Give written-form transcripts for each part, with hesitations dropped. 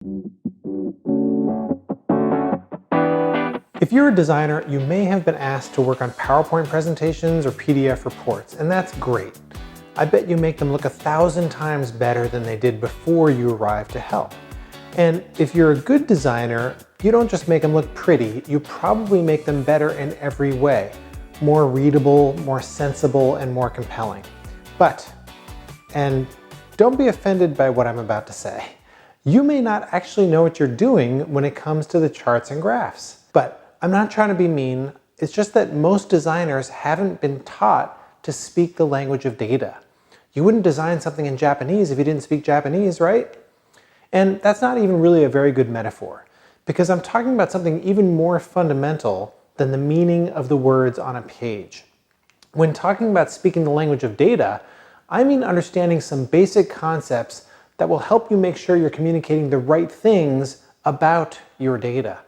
If you're a designer, you may have been asked to work on PowerPoint presentations or PDF reports, and that's great. I bet you make them look 1,000 times better than they did before you arrived to help. And if you're a good designer, you don't just make them look pretty, you probably make them better in every way. More readable, more sensible, and more compelling. And don't be offended by what I'm about to say. You may not actually know what you're doing when it comes to the charts and graphs. But I'm not trying to be mean, it's just that most designers haven't been taught to speak the language of data. You wouldn't design something in Japanese if you didn't speak Japanese, right? And that's not even really a very good metaphor, because I'm talking about something even more fundamental than the meaning of the words on a page. When talking about speaking the language of data, I mean understanding some basic concepts that will help you make sure you're communicating the right things about your data.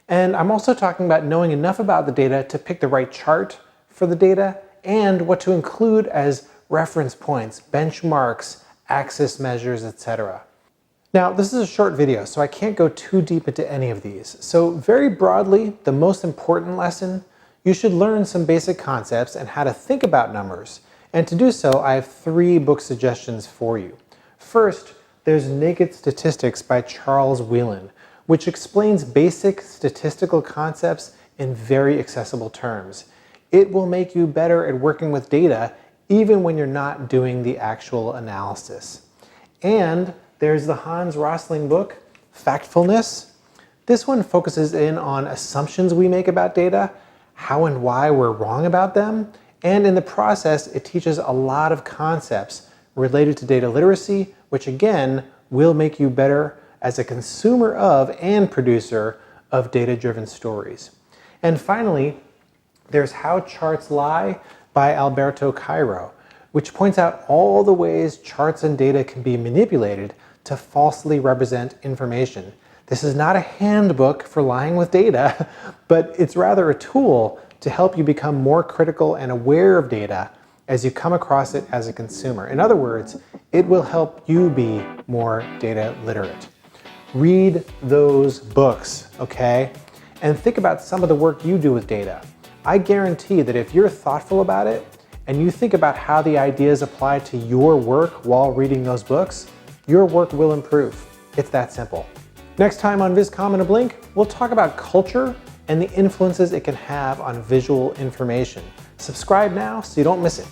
And I'm also talking about knowing enough about the data to pick the right chart for the data and what to include as reference points, benchmarks, axis measures, etc. Now, this is a short video, so I can't go too deep into any of these. So very broadly, the most important lesson, you should learn some basic concepts and how to think about numbers. And to do so, I have 3 book suggestions for you. First, there's Naked Statistics by Charles Whelan, which explains basic statistical concepts in very accessible terms. It will make you better at working with data even when you're not doing the actual analysis. And there's the Hans Rosling book, Factfulness. This one focuses in on assumptions we make about data, how and why we're wrong about them, and in the process, it teaches a lot of concepts related to data literacy, which again, will make you better as a consumer of and producer of data-driven stories. And finally, there's How Charts Lie by Alberto Cairo, which points out all the ways charts and data can be manipulated to falsely represent information. This is not a handbook for lying with data, but it's rather a tool to help you become more critical and aware of data as you come across it as a consumer. In other words, it will help you be more data literate. Read those books, okay? And think about some of the work you do with data. I guarantee that if you're thoughtful about it and you think about how the ideas apply to your work while reading those books, your work will improve. It's that simple. Next time on VizComm in a Blink, we'll talk about culture and the influences it can have on visual information. Subscribe now so you don't miss it.